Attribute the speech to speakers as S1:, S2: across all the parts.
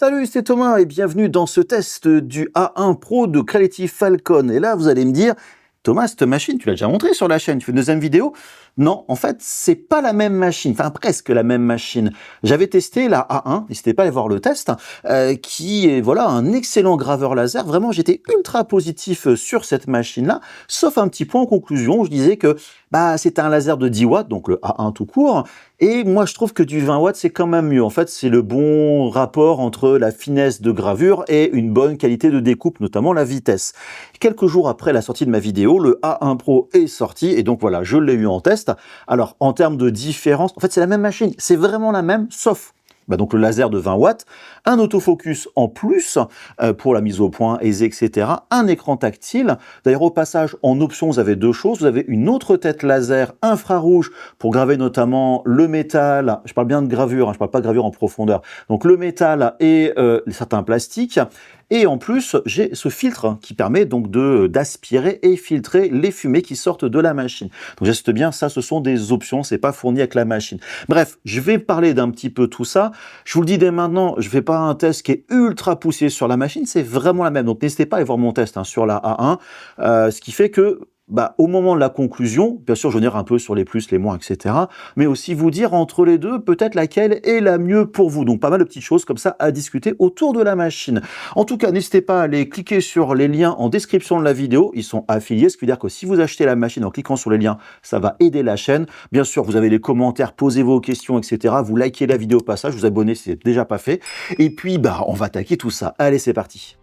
S1: Salut, c'est Thomas et bienvenue dans ce test du A1 Pro de Creality Falcon. Et là, vous allez me dire, Thomas, cette machine, tu l'as déjà montré sur la chaîne, tu fais une deuxième vidéo? Non, en fait, c'est pas la même machine, enfin presque la même machine. J'avais testé la A1, n'hésitez pas à aller voir le test, qui est voilà un excellent graveur laser. Vraiment, j'étais ultra positif sur cette machine-là, sauf un petit point en conclusion. Je disais que c'était un laser de 10 watts, donc le A1 tout court. Et moi, je trouve que du 20 watts, c'est quand même mieux. En fait, c'est le bon rapport entre la finesse de gravure et une bonne qualité de découpe, notamment la vitesse. Quelques jours après la sortie de ma vidéo, le A1 Pro est sorti et donc voilà, je l'ai eu en test. Alors, en termes de différence, en fait, c'est la même machine. C'est vraiment la même, sauf donc le laser de 20 watts, un autofocus en plus pour la mise au point aisée, etc. Un écran tactile. D'ailleurs, au passage, en option, vous avez deux choses. Vous avez une autre tête laser infrarouge pour graver notamment le métal. Je parle bien de gravure, je ne parle pas de gravure en profondeur. Donc le métal et certains plastiques. Et en plus, j'ai ce filtre qui permet donc d'aspirer et filtrer les fumées qui sortent de la machine. Donc j'insiste bien, ça ce sont des options, c'est pas fourni avec la machine. Bref, je vais parler d'un petit peu tout ça. Je vous le dis dès maintenant, je fais pas un test qui est ultra poussé sur la machine, c'est vraiment la même. Donc n'hésitez pas à aller voir mon test sur la A1, ce qui fait que au moment de la conclusion, bien sûr, je vais venir un peu sur les plus, les moins, etc. Mais aussi vous dire entre les deux, peut-être laquelle est la mieux pour vous. Donc, pas mal de petites choses comme ça à discuter autour de la machine. En tout cas, n'hésitez pas à aller cliquer sur les liens en description de la vidéo. Ils sont affiliés, ce qui veut dire que si vous achetez la machine en cliquant sur les liens, ça va aider la chaîne. Bien sûr, vous avez les commentaires, posez vos questions, etc. Vous likez la vidéo au passage, vous abonnez si c'est déjà pas fait. Et puis, on va attaquer tout ça. Allez, c'est parti.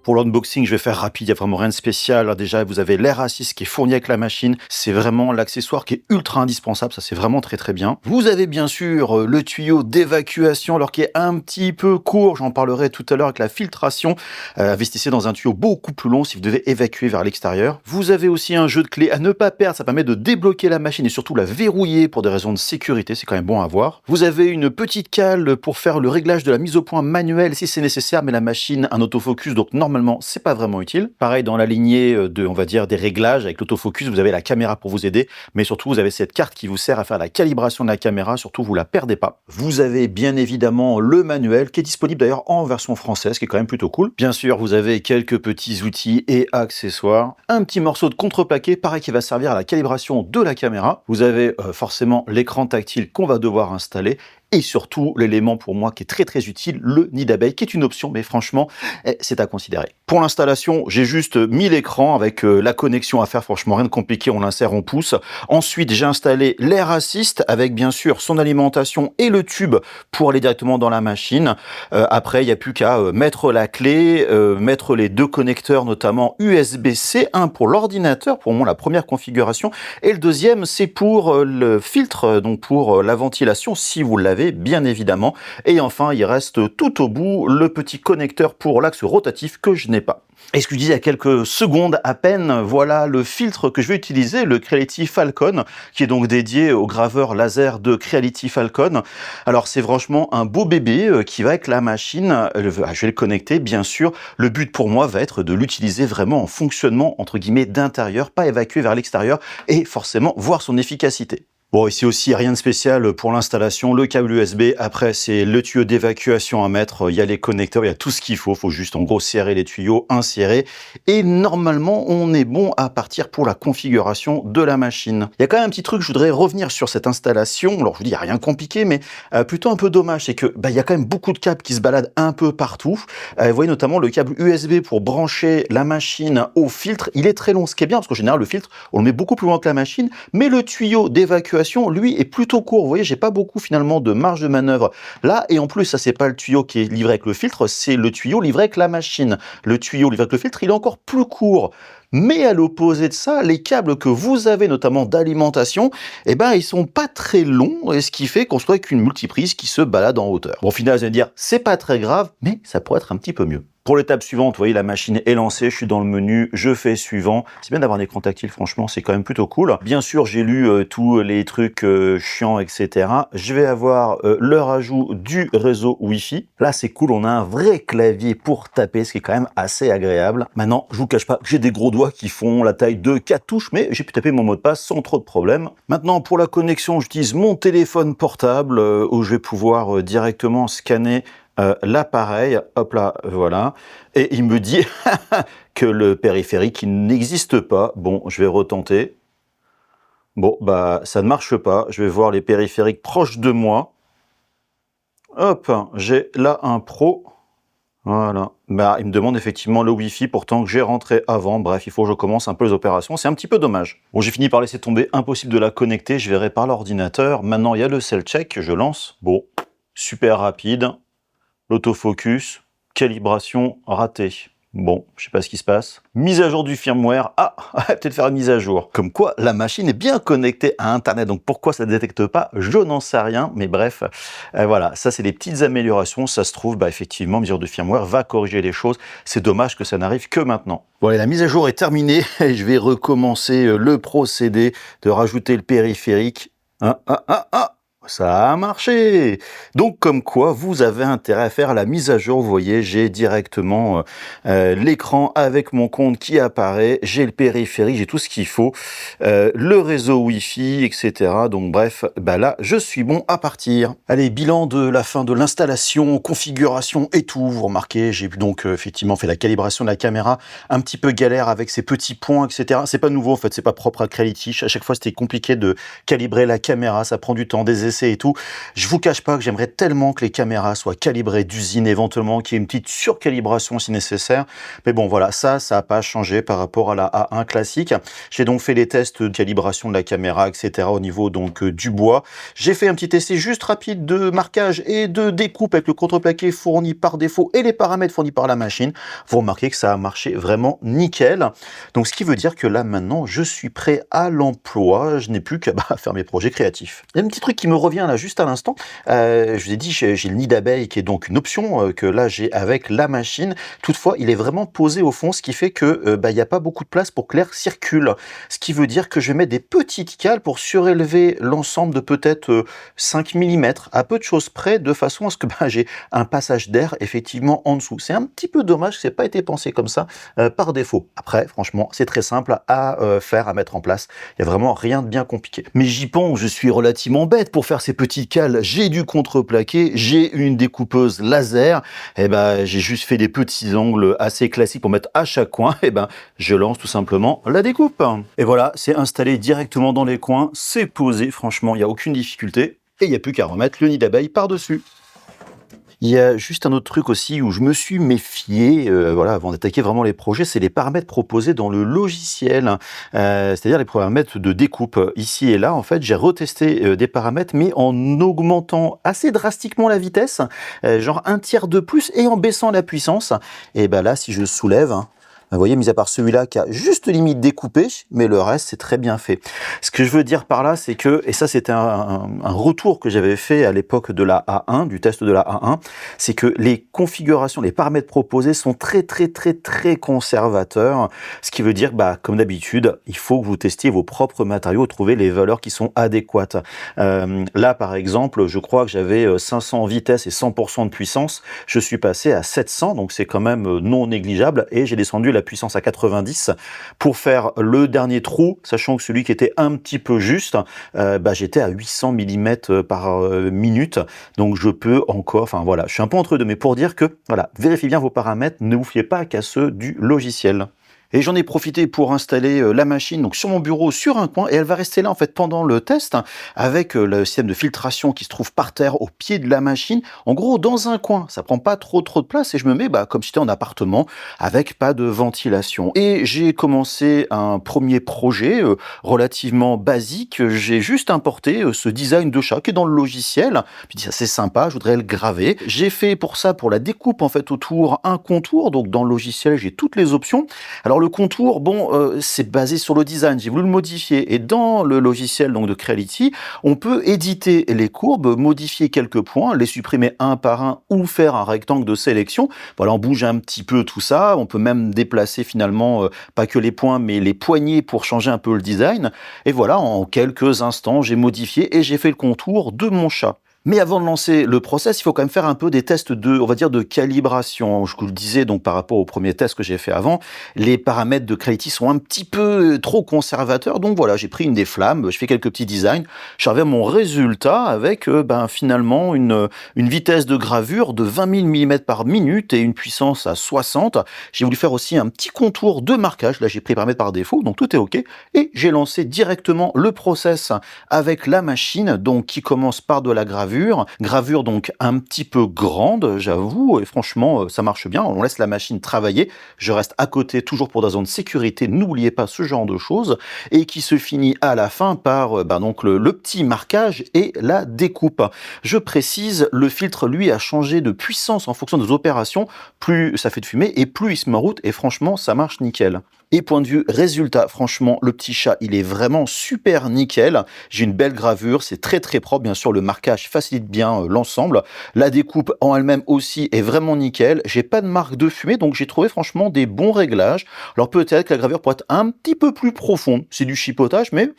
S1: Pour l'unboxing, je vais faire rapide, il n'y a vraiment rien de spécial. Alors déjà, vous avez l'air assist qui est fourni avec la machine. C'est vraiment l'accessoire qui est ultra indispensable, ça c'est vraiment très très bien. Vous avez bien sûr le tuyau d'évacuation, alors qui est un petit peu court, j'en parlerai tout à l'heure avec la filtration. Investissez dans un tuyau beaucoup plus long si vous devez évacuer vers l'extérieur. Vous avez aussi un jeu de clés à ne pas perdre, ça permet de débloquer la machine et surtout la verrouiller pour des raisons de sécurité, c'est quand même bon à voir. Vous avez une petite cale pour faire le réglage de la mise au point manuelle si c'est nécessaire, mais la machine, un autofocus, donc normalement, c'est pas vraiment utile. Pareil, dans la lignée on va dire, des réglages avec l'autofocus, vous avez la caméra pour vous aider, mais surtout, vous avez cette carte qui vous sert à faire la calibration de la caméra, surtout, vous la perdez pas. Vous avez bien évidemment le manuel, qui est disponible d'ailleurs en version française, qui est quand même plutôt cool. Bien sûr, vous avez quelques petits outils et accessoires. Un petit morceau de contreplaqué, pareil, qui va servir à la calibration de la caméra. Vous avez forcément l'écran tactile qu'on va devoir installer, et surtout, l'élément pour moi qui est très très utile, le nid d'abeille, qui est une option, mais franchement, c'est à considérer. Pour l'installation, j'ai juste mis l'écran avec la connexion à faire, franchement rien de compliqué, on l'insère, on pousse. Ensuite, j'ai installé l'air assist avec bien sûr son alimentation et le tube pour aller directement dans la machine. Après, il n'y a plus qu'à mettre la clé, mettre les deux connecteurs, notamment USB-C, un pour l'ordinateur, pour moi la première configuration, et le deuxième, c'est pour le filtre, donc pour la ventilation, si vous l'avez, bien évidemment. Et enfin, il reste tout au bout le petit connecteur pour l'axe rotatif que je n'ai pas. Et ce que je disais il y a quelques secondes à peine, voilà le filtre que je vais utiliser, le Creality Falcon, qui est donc dédié au graveur laser de Creality Falcon. Alors c'est franchement un beau bébé qui va avec la machine. Je vais le connecter, bien sûr. Le but pour moi va être de l'utiliser vraiment en fonctionnement, entre guillemets, d'intérieur, pas évacuer vers l'extérieur, et forcément voir son efficacité. Bon, ici aussi, rien de spécial pour l'installation, le câble USB, après c'est le tuyau d'évacuation à mettre, il y a les connecteurs, il y a tout ce qu'il faut juste en gros serrer les tuyaux, insérer, et normalement on est bon à partir pour la configuration de la machine. Il y a quand même un petit truc, je voudrais revenir sur cette installation, alors je vous dis, il n'y a rien de compliqué, mais plutôt un peu dommage, c'est que il y a quand même beaucoup de câbles qui se baladent un peu partout. Vous voyez notamment le câble USB pour brancher la machine au filtre, il est très long, ce qui est bien, parce qu'en général le filtre, on le met beaucoup plus loin que la machine, mais le tuyau d'évacuation lui est plutôt court. Vous voyez, j'ai pas beaucoup finalement de marge de manœuvre là, et en plus ça c'est pas le tuyau qui est livré avec le filtre, c'est le tuyau livré avec la machine. Le tuyau livré avec le filtre, il est encore plus court. Mais à l'opposé de ça, les câbles que vous avez notamment d'alimentation, ils sont pas très longs, et ce qui fait qu'on se retrouve avec une multiprise qui se balade en hauteur. Bon, au final, vous allez me dire, c'est pas très grave, mais ça pourrait être un petit peu mieux. Pour l'étape suivante, vous voyez, la machine est lancée, je suis dans le menu, je fais suivant. C'est bien d'avoir un écran tactile, franchement, c'est quand même plutôt cool. Bien sûr, j'ai lu tous les trucs chiants, etc. Je vais avoir le rajout du réseau Wi-Fi. Là, c'est cool, on a un vrai clavier pour taper, ce qui est quand même assez agréable. Maintenant, je vous cache pas que j'ai des gros doigts qui font la taille de 4 touches, mais j'ai pu taper mon mot de passe sans trop de problèmes. Maintenant, pour la connexion, j'utilise mon téléphone portable où je vais pouvoir directement scanner l'appareil, hop là, voilà, et il me dit que le périphérique il n'existe pas. Bon, je vais retenter. Bon, bah, ça ne marche pas. Je vais voir les périphériques proches de moi. Hop, j'ai là un Pro. Voilà. Bah, il me demande effectivement le Wi-Fi, pourtant que j'ai rentré avant. Bref, il faut que je commence un peu les opérations. C'est un petit peu dommage. Bon, j'ai fini par laisser tomber. Impossible de la connecter. Je verrai par l'ordinateur. Maintenant, il y a le cell check. Je lance. Bon, super rapide. L'autofocus, calibration ratée. Bon, je sais pas ce qui se passe. Mise à jour du firmware. Ah, peut-être faire une mise à jour. Comme quoi, la machine est bien connectée à Internet. Donc pourquoi ça ne détecte pas? Je n'en sais rien. Mais bref, voilà, ça c'est des petites améliorations. Ça se trouve, bah, effectivement, mise à jour de firmware va corriger les choses. C'est dommage que ça n'arrive que maintenant. Bon, allez, la mise à jour est terminée. Et je vais recommencer le procédé de rajouter le périphérique. Ça a marché! Donc comme quoi, vous avez intérêt à faire la mise à jour. Vous voyez, j'ai directement l'écran avec mon compte qui apparaît, j'ai le périphérique, j'ai tout ce qu'il faut, le réseau Wi-Fi, etc. Donc bref, bah là, je suis bon à partir. Allez, bilan de la fin de l'installation, configuration et tout. Vous remarquez, j'ai donc effectivement fait la calibration de la caméra, un petit peu galère avec ces petits points, etc. C'est pas nouveau en fait, c'est pas propre à Creality. À chaque fois, c'était compliqué de calibrer la caméra, ça prend du temps, des essais et tout. Je vous cache pas que j'aimerais tellement que les caméras soient calibrées d'usine, éventuellement qu'il y ait une petite surcalibration si nécessaire. Mais bon, voilà, ça n'a pas changé par rapport à la A1 classique. J'ai donc fait les tests de calibration de la caméra, etc. au niveau donc du bois. J'ai fait un petit essai juste rapide de marquage et de découpe avec le contreplaqué fourni par défaut et les paramètres fournis par la machine. Vous remarquez que ça a marché vraiment nickel. Donc ce qui veut dire que là maintenant, je suis prêt à l'emploi. Je n'ai plus qu'à faire mes projets créatifs. Il y a un petit truc qui me revient là juste à l'instant. Je vous ai dit, j'ai le nid d'abeille qui est donc une option que là j'ai avec la machine. Toutefois, il est vraiment posé au fond, ce qui fait que il n'y a pas beaucoup de place pour que l'air circule. Ce qui veut dire que je vais mettre des petites cales pour surélever l'ensemble de peut-être 5 mm, à peu de choses près, de façon à ce que j'ai un passage d'air effectivement en dessous. C'est un petit peu dommage que ça n'ait pas été pensé comme ça par défaut. Après, franchement, c'est très simple à faire, à mettre en place. Il n'y a vraiment rien de bien compliqué. Mais j'y pense, je suis relativement bête pour faire ces petites cales. J'ai du contreplaqué, j'ai une découpeuse laser. Et j'ai juste fait des petits angles assez classiques pour mettre à chaque coin. Et je lance tout simplement la découpe. Et voilà, c'est installé directement dans les coins. C'est posé, franchement, il n'y a aucune difficulté. Et il n'y a plus qu'à remettre le nid d'abeille par-dessus. Il y a juste un autre truc aussi où je me suis méfié, voilà, avant d'attaquer vraiment les projets, c'est les paramètres proposés dans le logiciel, c'est-à-dire les paramètres de découpe. Ici et là, en fait, j'ai retesté des paramètres, mais en augmentant assez drastiquement la vitesse, genre 1/3 de plus, et en baissant la puissance. Et là, si je soulève, vous voyez, mis à part celui-là qui a juste limite découpé, mais le reste, c'est très bien fait. Ce que je veux dire par là, c'est que, et ça c'était un retour que j'avais fait à l'époque de la A1, du test de la A1, c'est que les configurations, les paramètres proposés sont très conservateurs, ce qui veut dire, comme d'habitude, il faut que vous testiez vos propres matériaux, trouver les valeurs qui sont adéquates. Là, par exemple, je crois que j'avais 500 vitesse et 100% de puissance, je suis passé à 700, donc c'est quand même non négligeable, et j'ai descendu la puissance à 90 pour faire le dernier trou, sachant que celui qui était un petit peu juste, j'étais à 800 mm par minute, donc je peux encore, enfin voilà, je suis un peu entre deux, mais pour dire que, voilà, vérifiez bien vos paramètres, ne vous fiez pas qu'à ceux du logiciel. Et j'en ai profité pour installer la machine donc sur mon bureau, sur un coin, et elle va rester là en fait pendant le test, avec le système de filtration qui se trouve par terre au pied de la machine, en gros dans un coin. Ça prend pas trop de place et je me mets comme si j'étais en appartement avec pas de ventilation. Et j'ai commencé un premier projet relativement basique. J'ai juste importé ce design de chat qui est dans le logiciel. Puis ça c'est sympa, je voudrais le graver. J'ai fait pour ça, pour la découpe en fait autour, un contour. Donc dans le logiciel j'ai toutes les options. Alors le contour, bon, c'est basé sur le design, j'ai voulu le modifier et dans le logiciel donc de Creality, on peut éditer les courbes, modifier quelques points, les supprimer un par un ou faire un rectangle de sélection. Voilà, on bouge un petit peu tout ça, on peut même déplacer finalement, pas que les points, mais les poignées pour changer un peu le design. Et voilà, en quelques instants, j'ai modifié et j'ai fait le contour de mon chat. Mais avant de lancer le process, il faut quand même faire un peu des tests de, on va dire, de calibration. Je vous le disais, donc, par rapport au premier test que j'ai fait avant, les paramètres de Creality sont un petit peu trop conservateurs. Donc voilà, j'ai pris une des flammes, je fais quelques petits designs. J'arrive à mon résultat avec, finalement, une vitesse de gravure de 20 000 mm par minute et une puissance à 60. J'ai voulu faire aussi un petit contour de marquage. Là, j'ai pris paramètres par défaut, donc tout est OK. Et j'ai lancé directement le process avec la machine, donc, qui commence par de la gravure donc un petit peu grande, j'avoue, et franchement, ça marche bien. On laisse la machine travailler. Je reste à côté, toujours pour des raisons de sécurité. N'oubliez pas ce genre de choses. Et qui se finit à la fin par donc le petit marquage et la découpe. Je précise, le filtre, lui, a changé de puissance en fonction des opérations. Plus ça fait de fumée et plus il se met en route. Et franchement, ça marche nickel. Et point de vue résultat, franchement, le petit chat, il est vraiment super nickel. J'ai une belle gravure, c'est très très propre. Bien sûr, le marquage facilite bien l'ensemble. La découpe en elle-même aussi est vraiment nickel. J'ai pas de marque de fumée, donc j'ai trouvé franchement des bons réglages. Alors peut-être que la gravure pourrait être un petit peu plus profonde. C'est du chipotage, mais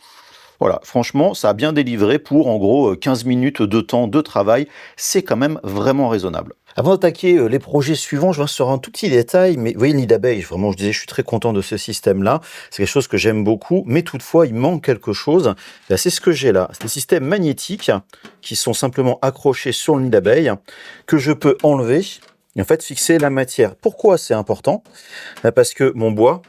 S1: voilà, franchement, ça a bien délivré pour en gros 15 minutes de temps de travail. C'est quand même vraiment raisonnable. Avant d'attaquer les projets suivants, je vais sur un tout petit détail, mais vous voyez le nid d'abeille, vraiment, je disais, je suis très content de ce système-là. C'est quelque chose que j'aime beaucoup, mais toutefois, il manque quelque chose. Là, c'est ce que j'ai là. C'est des systèmes magnétiques qui sont simplement accrochés sur le nid d'abeille, que je peux enlever et en fait fixer la matière. Pourquoi c'est important? Parce que mon bois,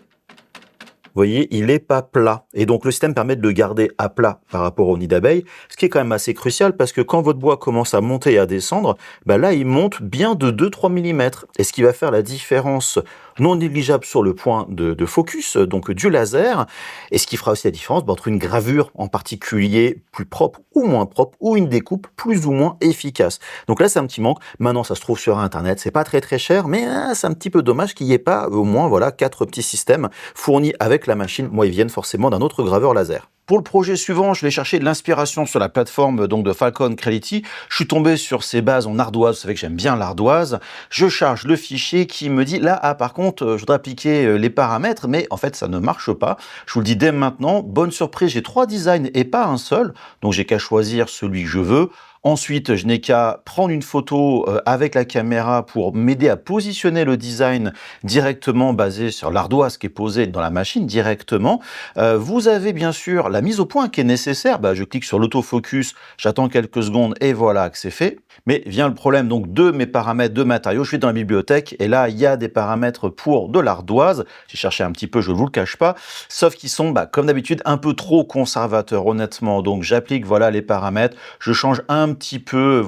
S1: vous voyez, il n'est pas plat. Et donc, le système permet de le garder à plat par rapport au nid d'abeille, ce qui est quand même assez crucial parce que quand votre bois commence à monter et à descendre, là, il monte bien de 2-3 mm. Et ce qui va faire la différence non négligeable sur le point de focus, donc du laser, et ce qui fera aussi la différence entre une gravure en particulier plus propre ou moins propre, ou une découpe plus ou moins efficace. Donc là, c'est un petit manque. Maintenant, ça se trouve sur Internet, c'est pas très très cher, mais c'est un petit peu dommage qu'il n'y ait pas au moins 4 petits systèmes fournis avec la machine. Moi, ils viennent forcément d'un autre graveur laser. Pour le projet suivant, je vais chercher de l'inspiration sur la plateforme donc de Falcon Creality. Je suis tombé sur ces bases en ardoise. Vous savez que j'aime bien l'ardoise. Je charge le fichier qui me dit là, par contre, je voudrais appliquer les paramètres, mais en fait, ça ne marche pas. Je vous le dis dès maintenant. Bonne surprise, j'ai 3 designs et pas un seul. Donc, j'ai qu'à choisir celui que je veux. Ensuite, je n'ai qu'à prendre une photo avec la caméra pour m'aider à positionner le design directement basé sur l'ardoise qui est posée dans la machine directement. Vous avez bien sûr la mise au point qui est nécessaire. Je clique sur l'autofocus, j'attends quelques secondes et voilà que c'est fait. Mais vient le problème donc de mes paramètres de matériaux. Je suis dans la bibliothèque et là, il y a des paramètres pour de l'ardoise. J'ai cherché un petit peu, je ne vous le cache pas. Sauf qu'ils sont, comme d'habitude, un peu trop conservateurs, honnêtement. Donc, j'applique, les paramètres. Je change un petit peu,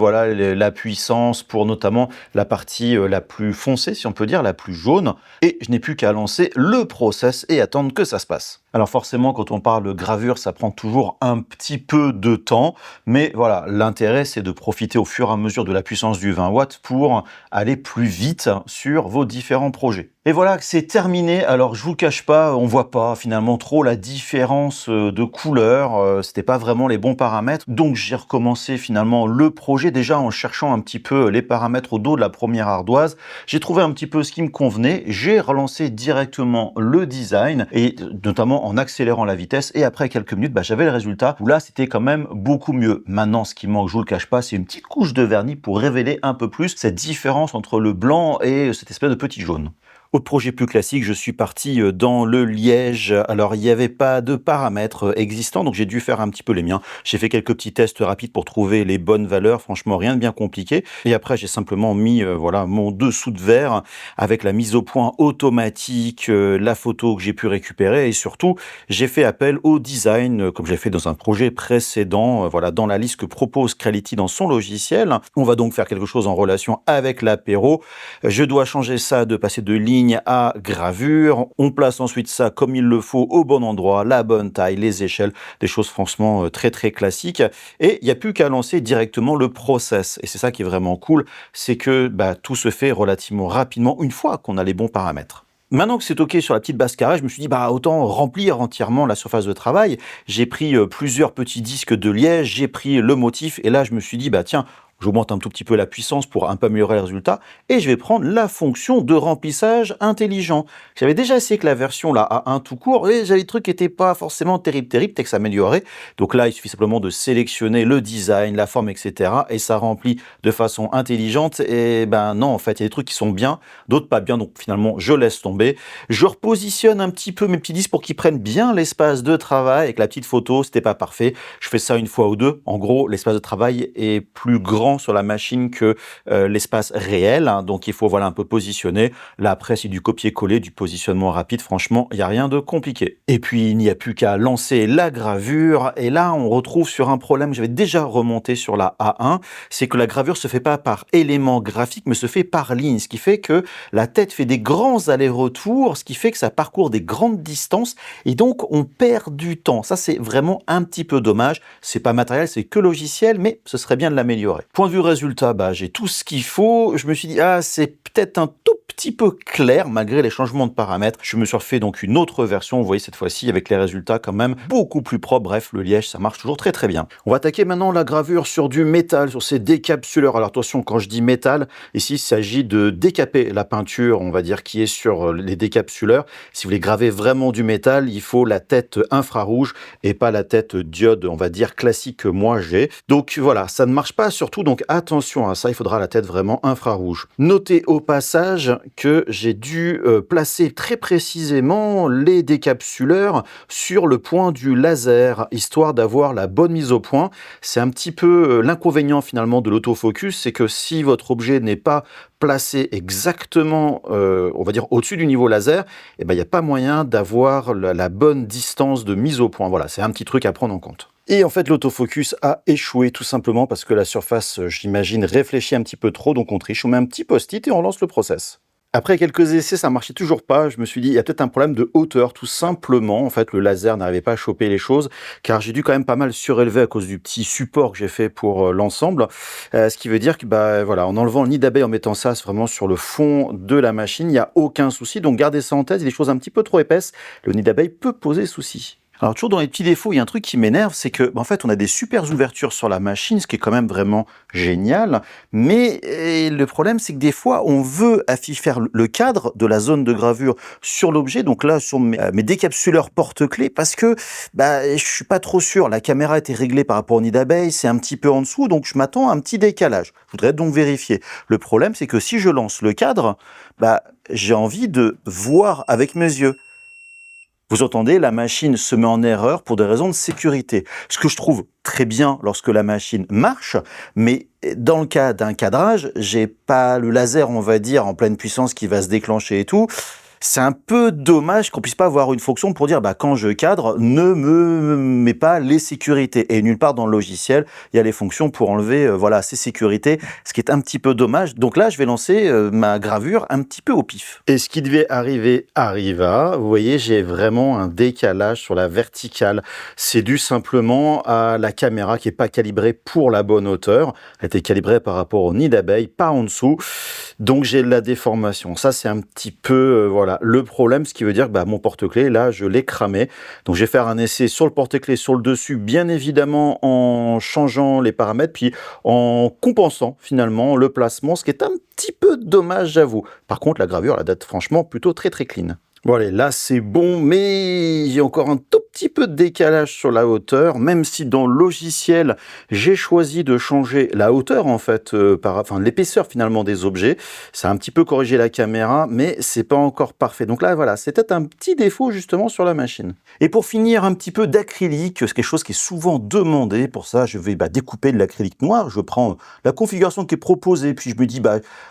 S1: la puissance pour notamment la partie la plus foncée, si on peut dire, la plus jaune. Et je n'ai plus qu'à lancer le process et attendre que ça se passe. Alors forcément, quand on parle de gravure, ça prend toujours un petit peu de temps. Mais voilà, l'intérêt, c'est de profiter au fur et à mesure de la puissance du 20 watts pour aller plus vite sur vos différents projets. Et voilà, c'est terminé. Alors, je vous cache pas, on voit pas finalement trop la différence de couleur. C'était pas vraiment les bons paramètres. Donc, j'ai recommencé finalement le projet déjà en cherchant un petit peu les paramètres au dos de la première ardoise. J'ai trouvé un petit peu ce qui me convenait. J'ai relancé directement le design et notamment en accélérant la vitesse. Et après quelques minutes, j'avais le résultat où là, c'était quand même beaucoup mieux. Maintenant, ce qui manque, je vous le cache pas, c'est une petite couche de vernis pour révéler un peu plus cette différence entre le blanc et cette espèce de petit jaune. Autre projet plus classique, je suis parti dans le liège. Alors, il n'y avait pas de paramètres existants, donc j'ai dû faire un petit peu les miens. J'ai fait quelques petits tests rapides pour trouver les bonnes valeurs. Franchement, rien de bien compliqué. Et après, j'ai simplement mis mon dessous de verre avec la mise au point automatique, la photo que j'ai pu récupérer. Et surtout, j'ai fait appel au design, comme j'ai fait dans un projet précédent, dans la liste que propose Creality dans son logiciel. On va donc faire quelque chose en relation avec l'apéro. Je dois changer ça, de passer de ligne à gravure. On place ensuite ça comme il le faut au bon endroit, la bonne taille, les échelles, des choses franchement très très classiques. Et il n'y a plus qu'à lancer directement le process. Et c'est ça qui est vraiment cool, c'est que tout se fait relativement rapidement une fois qu'on a les bons paramètres. Maintenant que c'est OK sur la petite base carrée, je me suis dit: «Bah, autant remplir entièrement la surface de travail». J'ai pris, plusieurs petits disques de liège, j'ai pris le motif et là, je me suis dit: «Bah, tiens, j'augmente un tout petit peu la puissance pour un peu améliorer le résultat et je vais prendre la fonction de remplissage intelligent». J'avais déjà essayé avec la version là A1 tout court et j'avais des trucs qui étaient pas forcément terribles, texte amélioré. Donc là, il suffit simplement de sélectionner le design, la forme et cetera et ça remplit de façon intelligente et ben, non, en fait, il y a des trucs qui sont bien, d'autres pas bien, donc finalement, je laisse tomber. Je repositionne un petit peu mes petits disques pour qu'ils prennent bien l'espace de travail avec la petite photo, c'était pas parfait. Je fais ça une fois ou deux. En gros, l'espace de travail est plus grand sur la machine que l'espace réel, hein, donc il faut voilà un peu positionner. Là après, c'est du copier-coller, du positionnement rapide. Franchement, il n'y a rien de compliqué. Et puis il n'y a plus qu'à lancer la gravure. Et là, on retrouve sur un problème que j'avais déjà remonté sur la A1, c'est que la gravure se fait pas par élément graphique, mais se fait par ligne, ce qui fait que la tête fait des grands allers-retours, ce qui fait que ça parcourt des grandes distances et donc on perd du temps. Ça, c'est vraiment un petit peu dommage. C'est pas matériel, c'est que logiciel, mais ce serait bien de l'améliorer. Point de vue résultat, bah, j'ai tout ce qu'il faut. Je me suis dit, ah, c'est peut-être un tout petit peu clair malgré les changements de paramètres. Je me suis refait donc une autre version, vous voyez cette fois-ci avec les résultats quand même beaucoup plus propres. Bref, le liège, ça marche toujours très très bien. On va attaquer maintenant la gravure sur du métal, sur ces décapsuleurs. Alors attention, quand je dis métal, ici il s'agit de décaper la peinture, on va dire, qui est sur les décapsuleurs. Si vous voulez graver vraiment du métal, il faut la tête infrarouge et pas la tête diode, on va dire, classique que moi j'ai. Donc voilà, ça ne marche pas surtout, donc attention à ça, il faudra la tête vraiment infrarouge. Notez au passage que j'ai dû placer très précisément les décapsuleurs sur le point du laser, histoire d'avoir la bonne mise au point. C'est un petit peu l'inconvénient finalement de l'autofocus, c'est que si votre objet n'est pas placé exactement, on va dire, au-dessus du niveau laser, eh ben, il n'y a pas moyen d'avoir la bonne distance de mise au point. Voilà, c'est un petit truc à prendre en compte. Et en fait, l'autofocus a échoué tout simplement parce que la surface, j'imagine, réfléchit un petit peu trop, donc on triche, on met un petit post-it et on lance le process. Après quelques essais, ça marchait toujours pas. Je me suis dit, il y a peut-être un problème de hauteur, tout simplement. En fait, le laser n'arrivait pas à choper les choses, car j'ai dû quand même pas mal surélever à cause du petit support que j'ai fait pour l'ensemble. Ce qui veut dire que, bah, voilà, en enlevant le nid d'abeille, en mettant ça vraiment sur le fond de la machine, il n'y a aucun souci. Donc, gardez ça en tête. Il y a des choses un petit peu trop épaisses. Le nid d'abeille peut poser souci. Alors toujours dans les petits défauts, il y a un truc qui m'énerve, c'est que en fait on a des super ouvertures sur la machine, ce qui est quand même vraiment génial, mais le problème c'est que des fois on veut faire le cadre de la zone de gravure sur l'objet, donc là sur mes décapsuleurs porte-clés, parce que je suis pas trop sûr, la caméra était réglée par rapport au nid d'abeille, c'est un petit peu en dessous, donc je m'attends à un petit décalage. Je voudrais donc vérifier. Le problème c'est que si je lance le cadre, j'ai envie de voir avec mes yeux. Vous entendez, la machine se met en erreur pour des raisons de sécurité. Ce que je trouve très bien lorsque la machine marche, mais dans le cas d'un cadrage, j'ai pas le laser, on va dire, en pleine puissance qui va se déclencher et tout. C'est un peu dommage qu'on puisse pas avoir une fonction pour dire quand je cadre, ne me mets pas les sécurités. Et nulle part dans le logiciel, il y a les fonctions pour enlever ces sécurités, ce qui est un petit peu dommage. Donc là, je vais lancer ma gravure un petit peu au pif. Et ce qui devait arriver arriva. Vous voyez, j'ai vraiment un décalage sur la verticale. C'est dû simplement à la caméra qui est pas calibrée pour la bonne hauteur. Elle était calibrée par rapport au nid d'abeille, pas en dessous. Donc j'ai de la déformation. Ça, c'est un petit peu le problème, ce qui veut dire que mon porte-clés, là, je l'ai cramé. Donc je vais faire un essai sur le porte-clés, sur le dessus, bien évidemment en changeant les paramètres, puis en compensant finalement le placement, ce qui est un petit peu dommage, j'avoue. Par contre, la gravure, la date franchement plutôt très très clean. Bon allez, là c'est bon, mais j'ai encore un tout petit peu de décalage sur la hauteur, même si dans le logiciel, j'ai choisi de changer la hauteur en fait, l'épaisseur finalement des objets. Ça a un petit peu corrigé la caméra, mais c'est pas encore parfait. Donc là voilà, c'est peut-être un petit défaut justement sur la machine. Et pour finir, un petit peu d'acrylique, c'est quelque chose qui est souvent demandé. Pour ça, je vais découper de l'acrylique noir. Je prends la configuration qui est proposée, puis je me dis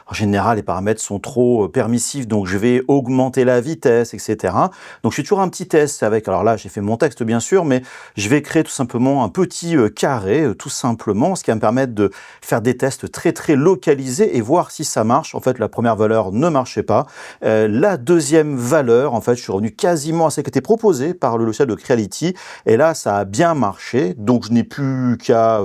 S1: en général les paramètres sont trop permissifs, donc je vais augmenter la vitesse. vitesse, etc. Donc je fais toujours un petit test avec, alors là j'ai fait mon texte bien sûr, mais je vais créer tout simplement un petit carré, tout simplement, ce qui va me permettre de faire des tests très très localisés et voir si ça marche. En fait, la première valeur ne marchait pas. La deuxième valeur, en fait, je suis revenu quasiment à ce qui était proposé par le logiciel de Creality, et là ça a bien marché. Donc je n'ai plus qu'à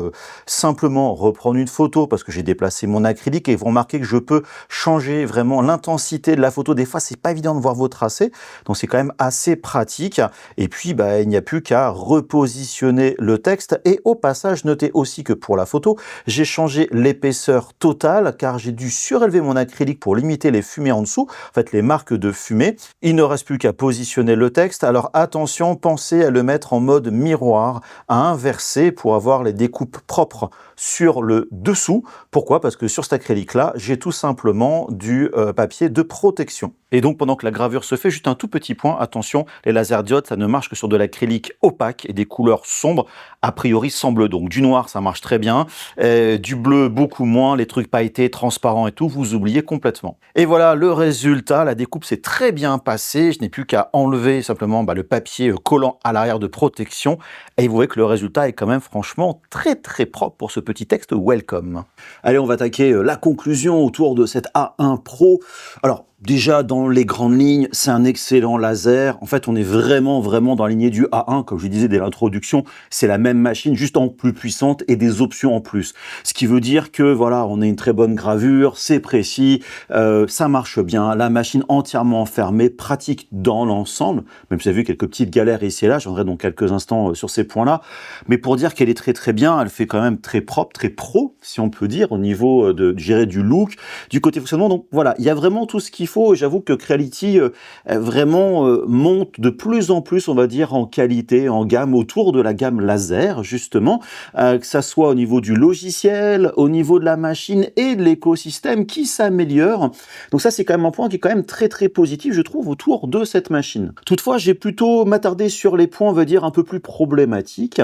S1: simplement reprendre une photo parce que j'ai déplacé mon acrylique, et vous remarquez que je peux changer vraiment l'intensité de la photo. Des fois, c'est pas évident de voir vos tracés, donc c'est quand même assez pratique. Et puis, il n'y a plus qu'à repositionner le texte. Et au passage, notez aussi que pour la photo, j'ai changé l'épaisseur totale car j'ai dû surélever mon acrylique pour limiter les fumées en dessous, en fait les marques de fumée. Il ne reste plus qu'à positionner le texte. Alors attention, pensez à le mettre en mode miroir, à inverser pour avoir les découpes propres sur le dessous. Pourquoi? Parce que sur cet acrylique-là, j'ai tout simplement du papier de protection. Et donc, pendant que la gravure se fait, juste un tout petit point, attention, les lasers diodes, ça ne marche que sur de l'acrylique opaque et des couleurs sombres, a priori sans bleu. Donc, du noir, ça marche très bien, du bleu, beaucoup moins, les trucs pailletés, transparents et tout, vous oubliez complètement. Et voilà le résultat, la découpe s'est très bien passée, je n'ai plus qu'à enlever simplement le papier collant à l'arrière de protection, et vous voyez que le résultat est quand même franchement très très propre pour ce petit texte Welcome. Allez, on va attaquer la conclusion autour de cette A1 Pro. Alors, déjà, dans les grandes lignes, c'est un excellent laser. En fait, on est vraiment dans la lignée du A1. Comme je disais dès l'introduction, c'est la même machine, juste en plus puissante et des options en plus. Ce qui veut dire que, voilà, on a une très bonne gravure, c'est précis, ça marche bien. La machine entièrement fermée, pratique dans l'ensemble. Même si vous avez vu quelques petites galères ici et là, j'en reviendrai dans quelques instants sur ces points-là. Mais pour dire qu'elle est très bien, elle fait quand même très propre, très pro, si on peut dire, au niveau du look, du côté fonctionnement. Donc voilà, il y a vraiment tout ce qu'il faut. J'avoue que Creality vraiment monte de plus en plus, on va dire, en qualité, en gamme, autour de la gamme laser, justement, que ça soit au niveau du logiciel, au niveau de la machine et de l'écosystème qui s'améliore. Donc ça, c'est quand même un point qui est quand même très positif, je trouve, autour de cette machine. Toutefois, j'ai plutôt m'attarder sur les points, on va dire, un peu plus problématiques.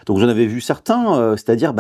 S1: Donc j'en avais vu certains, c'est-à-dire,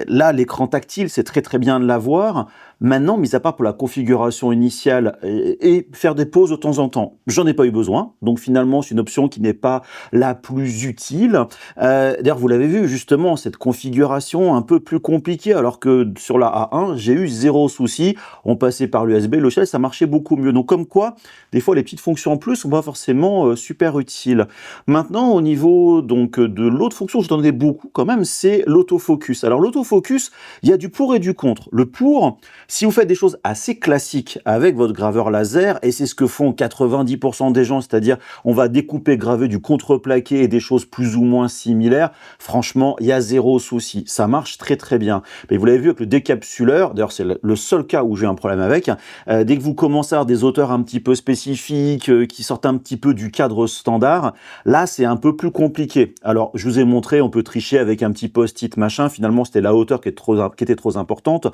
S1: là, l'écran tactile, c'est très bien de l'avoir. Maintenant, mis à part pour la configuration initiale et faire des pauses de temps en temps, j'en ai pas eu besoin. Donc finalement, c'est une option qui n'est pas la plus utile. D'ailleurs, vous l'avez vu, justement, cette configuration un peu plus compliquée, alors que sur la A1, j'ai eu zéro souci. On passait par l'USB, le shell, ça marchait beaucoup mieux. Donc comme quoi, des fois, les petites fonctions en plus sont pas forcément super utiles. Maintenant, au niveau donc de l'autre fonction, je t'en ai beaucoup quand même, c'est l'autofocus. Alors l'autofocus, il y a du pour et du contre. Le pour, si vous faites des choses assez classiques avec votre graveur laser, et c'est ce que font 90% des gens, c'est-à-dire on va découper, graver du contreplaqué et des choses plus ou moins similaires, franchement, il y a zéro souci. Ça marche très bien. Mais vous l'avez vu avec le décapsuleur, d'ailleurs c'est le seul cas où j'ai un problème avec, dès que vous commencez à avoir des hauteurs un petit peu spécifiques, qui sortent un petit peu du cadre standard, là c'est un peu plus compliqué. Alors je vous ai montré, on peut tricher avec un petit post-it machin, finalement c'était la hauteur qui était trop importante.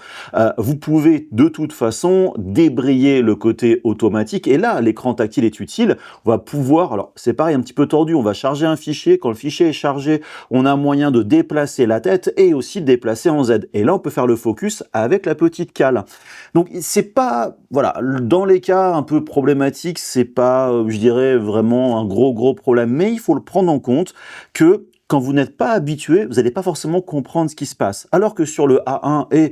S1: Vous pouvez de toute façon débrayer le côté automatique, et là l'écran tactile est utile. On va pouvoir, alors c'est pareil, un petit peu tordu, on va charger un fichier, quand le fichier est chargé, on a moyen de déplacer la tête et aussi de déplacer en Z, et là on peut faire le focus avec la petite cale. Donc c'est pas, voilà, dans les cas un peu problématiques, c'est pas, je dirais, vraiment un gros problème, mais il faut le prendre en compte que quand vous n'êtes pas habitué, vous n'allez pas forcément comprendre ce qui se passe. Alors que sur le A1 et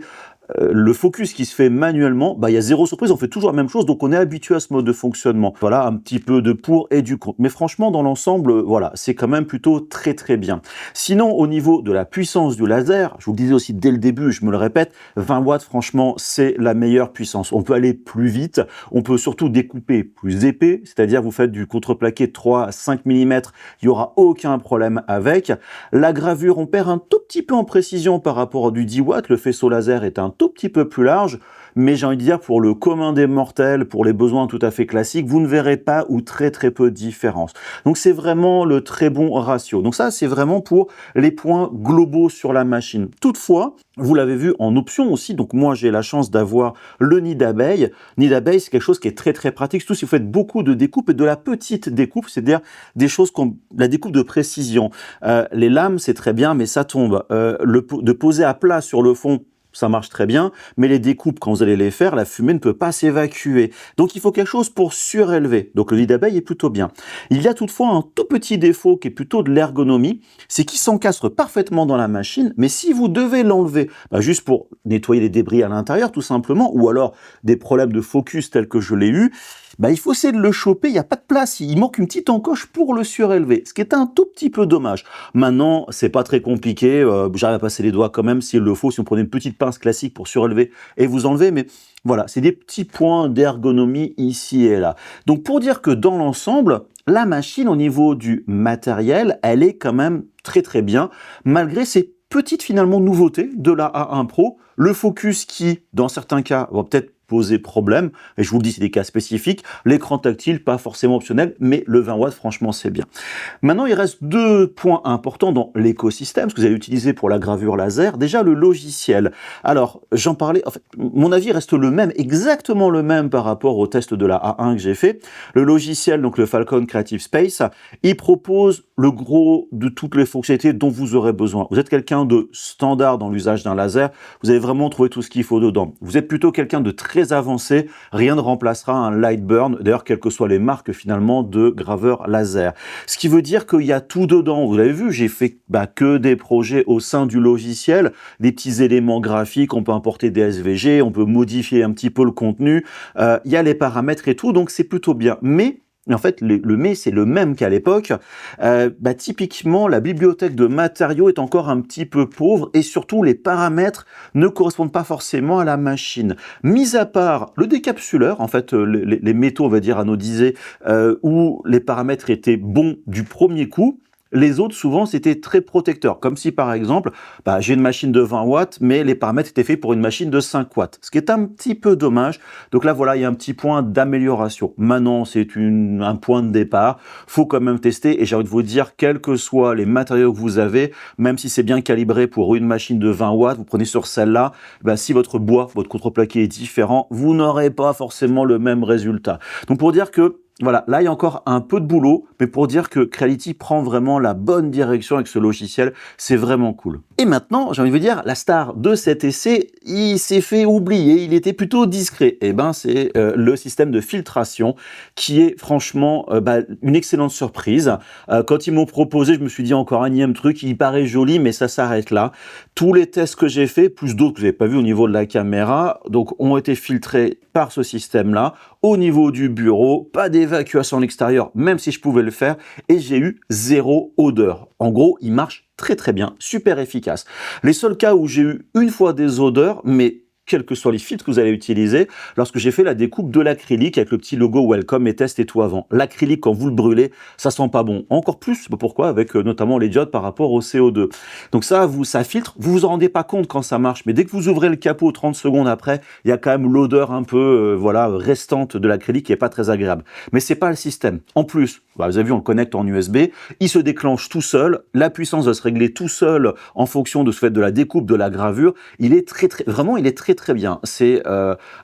S1: le focus qui se fait manuellement, il y a zéro surprise, on fait toujours la même chose, donc on est habitué à ce mode de fonctionnement. Voilà, un petit peu de pour et du contre. Mais franchement, dans l'ensemble, voilà, c'est quand même plutôt très bien. Sinon, au niveau de la puissance du laser, je vous le disais aussi dès le début, je me le répète, 20 watts, franchement, c'est la meilleure puissance. On peut aller plus vite, on peut surtout découper plus épais, c'est-à-dire vous faites du contreplaqué de 3 à 5 mm, il n'y aura aucun problème avec. La gravure, on perd un tout petit peu en précision par rapport à du 10 watts, le faisceau laser est un tout petit peu plus large, mais j'ai envie de dire pour le commun des mortels, pour les besoins tout à fait classiques, vous ne verrez pas ou très peu de différence. Donc c'est vraiment le très bon ratio. Donc ça, c'est vraiment pour les points globaux sur la machine. Toutefois, vous l'avez vu en option aussi, donc moi j'ai la chance d'avoir le nid d'abeille. Nid d'abeille, c'est quelque chose qui est très pratique, surtout si vous faites beaucoup de découpes et de la petite découpe, c'est-à-dire des choses comme la découpe de précision. Les lames, c'est très bien, mais ça tombe. De poser à plat sur le fond, ça marche très bien, mais les découpes, quand vous allez les faire, la fumée ne peut pas s'évacuer. Donc il faut quelque chose pour surélever. Donc le lit d'abeille est plutôt bien. Il y a toutefois un tout petit défaut qui est plutôt de l'ergonomie, c'est qu'il s'encastre parfaitement dans la machine, mais si vous devez l'enlever, juste pour nettoyer les débris à l'intérieur tout simplement, ou alors des problèmes de focus tels que je l'ai eu, il faut essayer de le choper, il n'y a pas de place, il manque une petite encoche pour le surélever, ce qui est un tout petit peu dommage. Maintenant, c'est pas très compliqué, j'arrive à passer les doigts quand même s'il le faut, si on prenait une petite pince classique pour surélever et vous enlever, mais voilà, c'est des petits points d'ergonomie ici et là. Donc pour dire que dans l'ensemble, la machine au niveau du matériel, elle est quand même très très bien, malgré ces petites finalement nouveautés de la A1 Pro, le focus qui, dans certains cas, va peut-être poser problème, et je vous le dis, c'est des cas spécifiques, l'écran tactile, pas forcément optionnel, mais le 20 watts, franchement, c'est bien. Maintenant, il reste deux points importants dans l'écosystème, ce que vous allez utiliser pour la gravure laser. Déjà, le logiciel. Alors, j'en parlais, en fait, mon avis reste le même, exactement le même par rapport au test de la A1 que j'ai fait. Le logiciel, donc le Falcon Creative Space, il propose le gros de toutes les fonctionnalités dont vous aurez besoin. Vous êtes quelqu'un de standard dans l'usage d'un laser, vous avez vraiment trouvé tout ce qu'il faut dedans. Vous êtes plutôt quelqu'un de très avancé, rien ne remplacera un Lightburn, d'ailleurs quelles que soient les marques finalement de graveurs laser. Ce qui veut dire qu'il y a tout dedans, vous l'avez vu, j'ai fait que des projets au sein du logiciel, des petits éléments graphiques, on peut importer des SVG, on peut modifier un petit peu le contenu, il y a les paramètres et tout, donc c'est plutôt bien. Mais en fait, le mais c'est le même qu'à l'époque. Typiquement, la bibliothèque de matériaux est encore un petit peu pauvre et surtout, les paramètres ne correspondent pas forcément à la machine. Mis à part le décapsuleur, en fait, les métaux, on va dire, anodisés, où les paramètres étaient bons du premier coup, les autres, souvent, c'était très protecteur. Comme si, par exemple, j'ai une machine de 20 watts, mais les paramètres étaient faits pour une machine de 5 watts. Ce qui est un petit peu dommage. Donc là, voilà, il y a un petit point d'amélioration. Maintenant, c'est un point de départ. Faut quand même tester. Et j'ai envie de vous dire, quels que soient les matériaux que vous avez, même si c'est bien calibré pour une machine de 20 watts, vous prenez sur celle-là, si votre bois, votre contreplaqué est différent, vous n'aurez pas forcément le même résultat. Donc pour dire que voilà, là il y a encore un peu de boulot, mais pour dire que Creality prend vraiment la bonne direction avec ce logiciel, c'est vraiment cool. Et maintenant, j'ai envie de vous dire, la star de cet essai, il s'est fait oublier, il était plutôt discret. Et c'est le système de filtration qui est franchement une excellente surprise. Quand ils m'ont proposé, je me suis dit encore un énième truc, il paraît joli, mais ça s'arrête là. Tous les tests que j'ai faits, plus d'autres que vous n'avez pas vu au niveau de la caméra, donc ont été filtrés par ce système-là. Au niveau du bureau, pas d'évacuation en extérieur, même si je pouvais le faire, et j'ai eu 0 odeur. En gros, il marche très très bien, super efficace. Les seuls cas où j'ai eu une fois des odeurs, mais quels que soient les filtres que vous allez utiliser, lorsque j'ai fait la découpe de l'acrylique avec le petit logo Welcome et test et tout avant. L'acrylique, quand vous le brûlez, ça sent pas bon. Encore plus, pourquoi? Avec notamment les diodes par rapport au CO2. Donc ça filtre, vous vous en rendez pas compte quand ça marche, mais dès que vous ouvrez le capot 30 secondes après, il y a quand même l'odeur un peu restante de l'acrylique qui est pas très agréable. Mais c'est pas le système. En plus, vous avez vu, on le connecte en USB, il se déclenche tout seul, la puissance va se régler tout seul en fonction de ce fait de la découpe, de la gravure. Il est vraiment très bien. C'est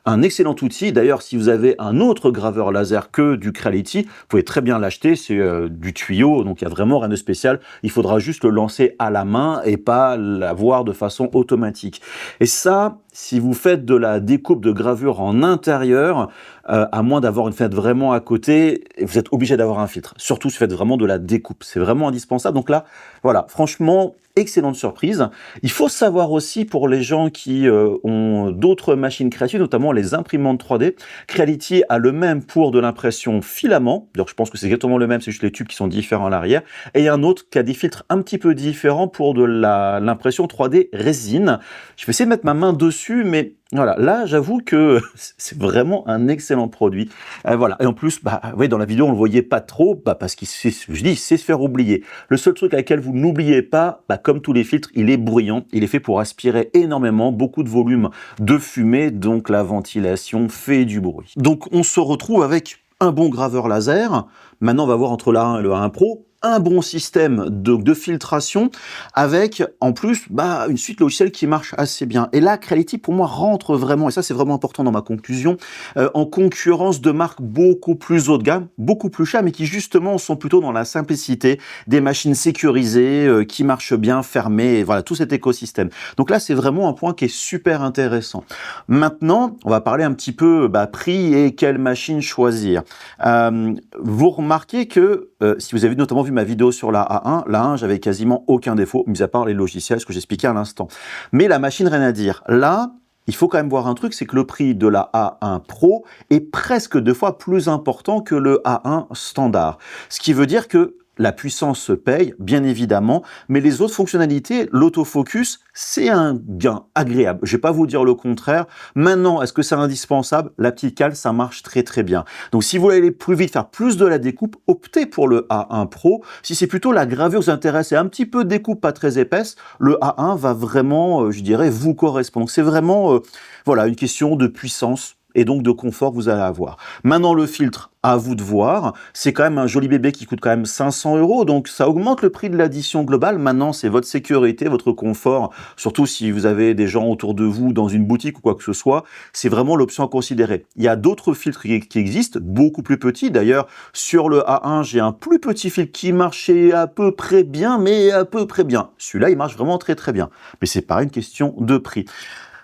S1: un excellent outil. D'ailleurs, si vous avez un autre graveur laser que du Creality, vous pouvez très bien l'acheter. C'est du tuyau, donc il n'y a vraiment rien de spécial. Il faudra juste le lancer à la main et pas l'avoir de façon automatique. Et ça, si vous faites de la découpe de gravure en intérieur, à moins d'avoir une fenêtre vraiment à côté, vous êtes obligé d'avoir un filtre. Surtout si vous faites vraiment de la découpe. C'est vraiment indispensable. Donc là, voilà, franchement, excellente surprise. Il faut savoir aussi pour les gens qui ont d'autres machines créatives, notamment les imprimantes 3D, Creality a le même pour de l'impression filament. Donc je pense que c'est exactement le même, c'est juste les tubes qui sont différents à l'arrière. Et il y a un autre qui a des filtres un petit peu différents pour de l'impression 3D résine. Je vais essayer de mettre ma main dessus, mais voilà, là j'avoue que c'est vraiment un excellent produit. Voilà, et en plus, dans la vidéo on le voyait pas trop, parce qu'il sait, sait se faire oublier. Le seul truc avec lequel vous n'oubliez pas, comme tous les filtres, il est bruyant, il est fait pour aspirer énormément, beaucoup de volume de fumée, donc la ventilation fait du bruit. Donc on se retrouve avec un bon graveur laser. Maintenant on va voir entre la 1 et le A1 Pro. un bon système de filtration avec, en plus, une suite logicielle qui marche assez bien. Et là, Creality, pour moi, rentre vraiment, et ça, c'est vraiment important dans ma conclusion, en concurrence de marques beaucoup plus haut de gamme, beaucoup plus chères, mais qui, justement, sont plutôt dans la simplicité, des machines sécurisées, qui marchent bien, fermées, et voilà, tout cet écosystème. Donc là, c'est vraiment un point qui est super intéressant. Maintenant, on va parler un petit peu prix et quelle machine choisir. Vous remarquez que, si vous avez notamment vu ma vidéo sur la A1, j'avais quasiment aucun défaut, mis à part les logiciels, ce que j'expliquais à l'instant. Mais la machine, rien à dire. Là, il faut quand même voir un truc, c'est que le prix de la A1 Pro est presque 2 fois plus important que le A1 standard. Ce qui veut dire que la puissance se paye, bien évidemment, mais les autres fonctionnalités, l'autofocus, c'est un gain agréable. Je vais pas vous dire le contraire. Maintenant, est-ce que c'est indispensable? La petite cale, ça marche très très bien. Donc, si vous voulez aller plus vite, faire plus de la découpe, optez pour le A1 Pro. Si c'est plutôt la gravure vous intéresse et un petit peu de découpe pas très épaisse, le A1 va vraiment, je dirais, vous correspondre. Donc, c'est vraiment, voilà, une question de puissance et donc de confort que vous allez avoir. Maintenant, le filtre, à vous de voir. C'est quand même un joli bébé qui coûte quand même 500 €, donc ça augmente le prix de l'addition globale. Maintenant, c'est votre sécurité, votre confort, surtout si vous avez des gens autour de vous dans une boutique ou quoi que ce soit, c'est vraiment l'option à considérer. Il y a d'autres filtres qui existent, beaucoup plus petits. D'ailleurs, sur le A1, j'ai un plus petit filtre qui marchait à peu près bien, mais à peu près bien. Celui-là, il marche vraiment très très bien. Mais c'est pas une question de prix.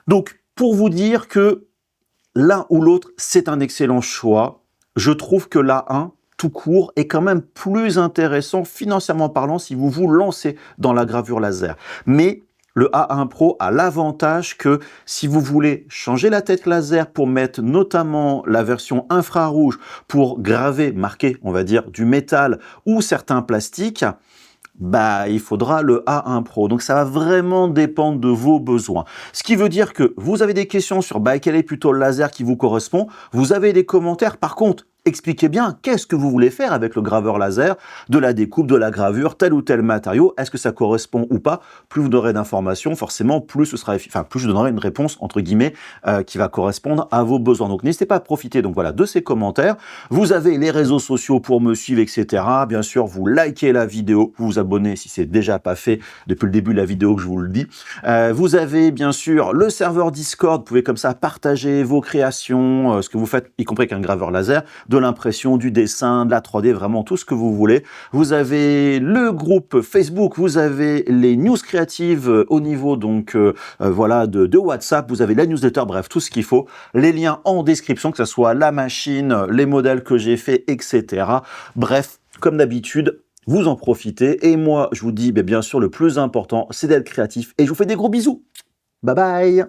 S1: Donc, pour vous dire que l'un ou l'autre, c'est un excellent choix. Je trouve que l'A1, tout court, est quand même plus intéressant financièrement parlant si vous vous lancez dans la gravure laser. Mais le A1 Pro a l'avantage que si vous voulez changer la tête laser pour mettre notamment la version infrarouge pour graver, marquer, on va dire, du métal ou certains plastiques, il faudra le A1 Pro. Donc, ça va vraiment dépendre de vos besoins. Ce qui veut dire que vous avez des questions sur quel est plutôt le laser qui vous correspond. Vous avez des commentaires. Par contre, expliquez bien qu'est-ce que vous voulez faire avec le graveur laser, de la découpe, de la gravure, tel ou tel matériau. Est-ce que ça correspond ou pas? Plus vous aurez d'informations, forcément, plus ce sera, plus je donnerai une réponse, entre guillemets, qui va correspondre à vos besoins. Donc, n'hésitez pas à profiter, donc voilà, de ces commentaires. Vous avez les réseaux sociaux pour me suivre, etc. Bien sûr, vous likez la vidéo, vous vous abonnez si c'est déjà pas fait depuis le début de la vidéo que je vous le dis. Vous avez, bien sûr, le serveur Discord. Vous pouvez comme ça partager vos créations, ce que vous faites, y compris avec un graveur laser, de l'impression, du dessin, de la 3D, vraiment tout ce que vous voulez. Vous avez le groupe Facebook, vous avez les news créatives au niveau donc voilà de WhatsApp, vous avez la newsletter, bref, tout ce qu'il faut. Les liens en description, que ce soit la machine, les modèles que j'ai fait, etc. Bref, comme d'habitude, vous en profitez. Et moi, je vous dis, bien sûr, le plus important, c'est d'être créatif. Et je vous fais des gros bisous. Bye bye!